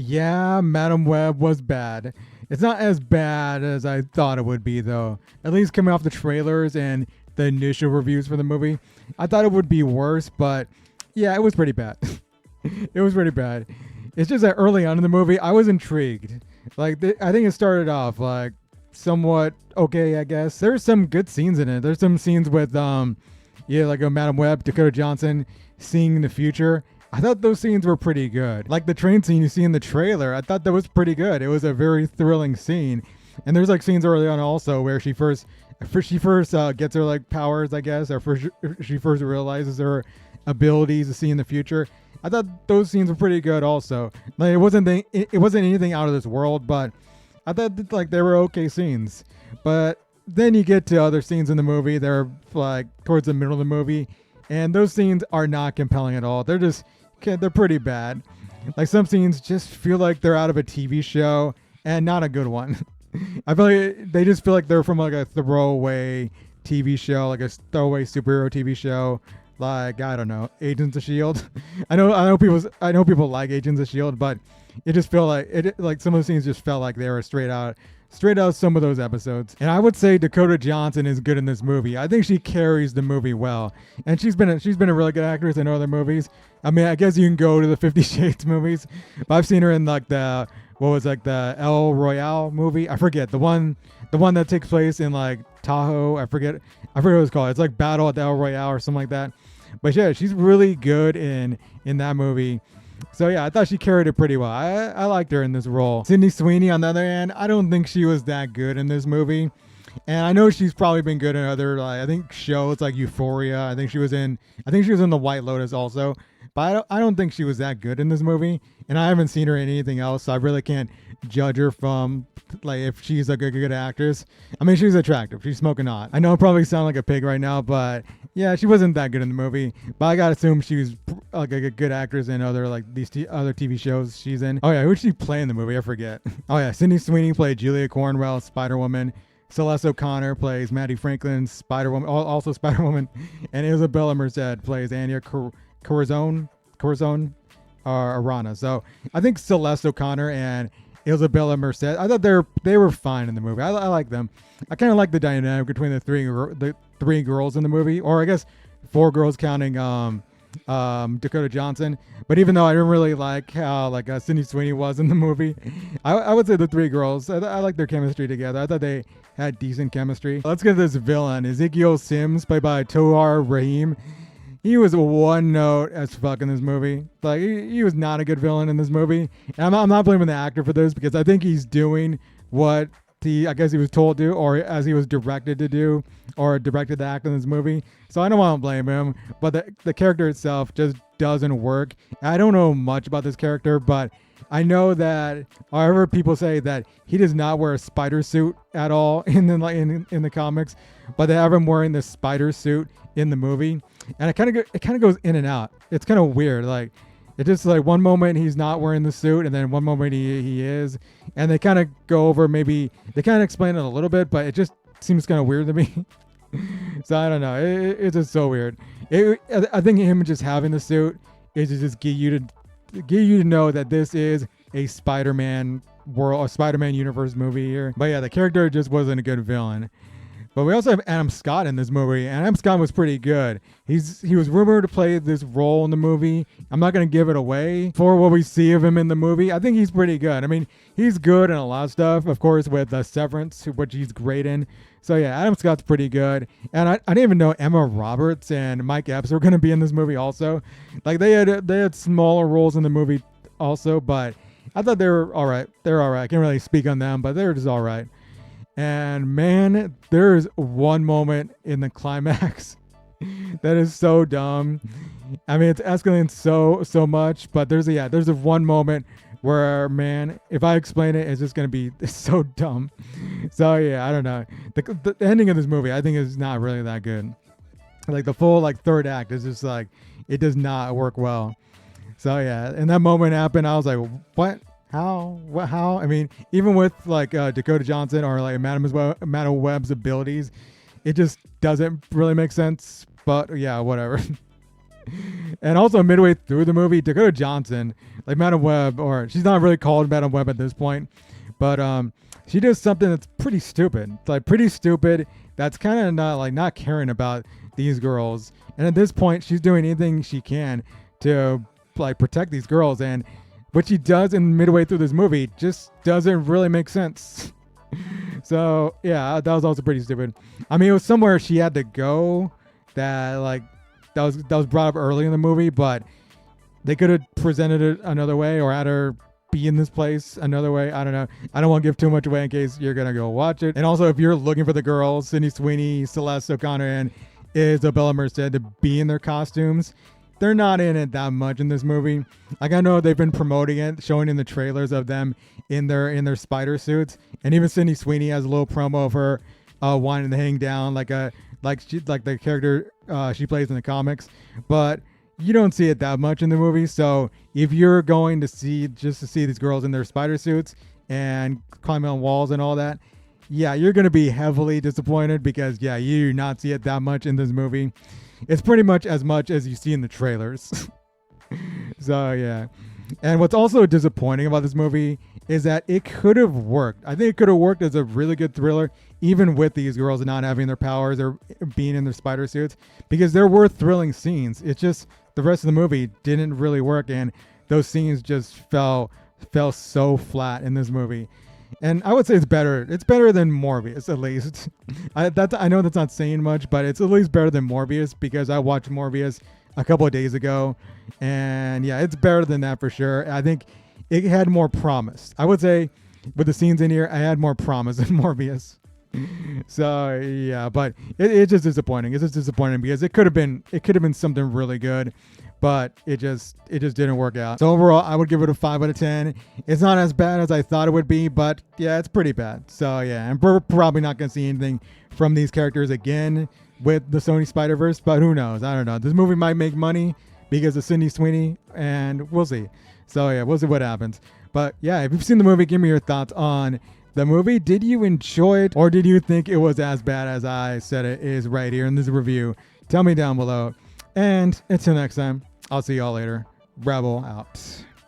Yeah, Madam Web was bad. It's not as bad as I thought it would be, though. At least coming off the trailers and the initial reviews for the movie, I thought it would be worse, but yeah, it was pretty bad. It was pretty bad. It's just that early on in the movie, I was intrigued. Like, I think it started off like somewhat okay, I guess. There's some good scenes in it. There's some scenes with yeah, like a Madam Web, Dakota Johnson seeing the future. I thought those scenes were pretty good. Like the train scene you see in the trailer, I thought that was pretty good. It was a very thrilling scene. And there's like scenes early on also where she first gets her like powers, I guess, or first she first realizes her abilities to see in the future. I thought those scenes were pretty good also. Like it wasn't anything out of this world, but I thought that, like they were okay scenes. But then you get to other scenes in the movie. They're like towards the middle of the movie, and those scenes are not compelling at all. They're pretty bad. Like some scenes just feel like they're out of a TV show and not a good one. I feel like they just feel like they're from like a throwaway TV show, like a throwaway superhero TV show. Like I don't know, Agents of Shield. I know people like Agents of Shield, but it just felt like like some of the scenes just felt like they were straight out of some of those episodes. And I would say Dakota Johnson is good in this movie. I think she carries the movie well, and she's been a really good actress in other movies. I mean, I guess you can go to the 50 Shades movies, but I've seen her in like the El Royale movie. I forget the one that takes place in like Tahoe. I forget what it's called. It's like Battle at the El Royale or something like that. But yeah, she's really good in that movie. So yeah, I thought she carried it pretty well. I liked her in this role. Sydney Sweeney, on the other hand, I don't think she was that good in this movie. And I know she's probably been good in other, like, I think shows like Euphoria. I think she was in The White Lotus also. But I don't think she was that good in this movie. And I haven't seen her in anything else, so I really can't judge her from like if she's a good actress. I mean, she's attractive. She's smoking hot. I know I probably sound like a pig right now, but yeah, she wasn't that good in the movie. But I gotta assume she was like a good actress in other like these other TV shows she's in. Oh yeah, who did she play in the movie? I forget. Oh yeah, Sydney Sweeney played Julia Cornwell, Spider-Woman. Celeste O'Connor plays Maddie Franklin, Spider-Woman, also Spider-Woman, and Isabella Merced plays Anya Corazon, or Arana. So I think Celeste O'Connor and Isabella Merced, I thought they were fine in the movie. I like them. I kind of like the dynamic between the three girls in the movie, or I guess four girls counting Dakota Johnson. But even though I didn't really like how like Sydney Sweeney was in the movie, I would say the three girls, I like their chemistry together. I thought they had decent chemistry. Let's get to this villain, Ezekiel Sims, played by Tohar Rahim. He was one note as fuck in this movie. Like he was not a good villain in this movie. And I'm not blaming the actor for this because I think he's doing what I guess he was told to, or as he was directed to do, or directed to act in this movie. So I don't want to blame him, but the character itself just doesn't work. I don't know much about this character, but I know that, however, people say that he does not wear a spider suit at all in the comics, but they have him wearing this spider suit in the movie, and it kind of goes in and out. It's kind of weird. Like it just like one moment he's not wearing the suit, and then one moment he is, and they kind of go over maybe they kind of explain it a little bit, but it just seems kind of weird to me. So I don't know. It's just so weird. I think him just having the suit is to just get you to know that this is a Spider-Man world, a Spider-Man universe movie here. But yeah, the character just wasn't a good villain. But we also have Adam Scott in this movie, and Adam Scott was pretty good. He was rumored to play this role in the movie. I'm not going to give it away for what we see of him in the movie. I think he's pretty good. I mean, he's good in a lot of stuff, of course, with Severance, which he's great in. So yeah, Adam Scott's pretty good. And I didn't even know Emma Roberts and Mike Epps were going to be in this movie also. Like they had smaller roles in the movie also, but I thought they were all right. They're all right. I can't really speak on them, but they're just all right. And man, there's one moment in the climax that is so dumb. I mean, it's escalating so much, but there's a one moment where, man, if I explain it, it's just gonna be so dumb. So yeah, I don't know. The ending of this movie, I think, is not really that good. Like the full third act is just like it does not work well. So yeah, and that moment happened, I was like, what? How? What? How? I mean, even with Dakota Johnson or like Madam Web's abilities, it just doesn't really make sense. But yeah, whatever. And also midway through the movie, Dakota Johnson, like Madam Web, or she's not really called Madam Web at this point, but she does something that's pretty stupid. It's like pretty stupid. That's kind of not caring about these girls. And at this point, she's doing anything she can to like protect these girls. And what she does in midway through this movie just doesn't really make sense. So yeah, that was also pretty stupid. I mean, it was somewhere she had to go that like that was brought up early in the movie, but they could have presented it another way or had her be in this place another way. I don't know. I don't want to give too much away in case you're gonna go watch it. And also, if you're looking for the girls, Sydney Sweeney, Celeste O'Connor, and Isabella Merced to be in their costumes, they're not in it that much in this movie. Like I know they've been promoting it, showing in the trailers of them in their spider suits, and even Sydney Sweeney has a little promo of her wanting to hang down like the character she plays in the comics, but you don't see it that much in the movie. So if you're going to see these girls in their spider suits and climbing on walls and all that, yeah, you're going to be heavily disappointed because yeah, you do not see it that much in this movie. It's pretty much as you see in the trailers. So yeah. And what's also disappointing about this movie is that it could have worked. I think it could have worked as a really good thriller, even with these girls not having their powers or being in their spider suits, because there were thrilling scenes. It's just the rest of the movie didn't really work, and those scenes just fell so flat in this movie. And I would say it's better. It's better than Morbius, at least. I know that's not saying much, but it's at least better than Morbius because I watched Morbius a couple of days ago, and yeah, it's better than that for sure. I think it had more promise. I would say with the scenes in here, I had more promise than Morbius. So yeah, but it's just disappointing. It's just disappointing because it could have been something really good, but it just didn't work out. So overall, I would give it a 5 out of 10. It's not as bad as I thought it would be, but yeah, it's pretty bad. So yeah, and we're probably not gonna see anything from these characters again with the Sony Spider-Verse, but who knows? I don't know. This movie might make money because of Sydney Sweeney, and we'll see. So yeah, we'll see what happens. But yeah, if you've seen the movie, give me your thoughts on the movie. Did you enjoy it, or did you think it was as bad as I said it is right here in this review? Tell me down below. And until next time, I'll see y'all later. Rebel out.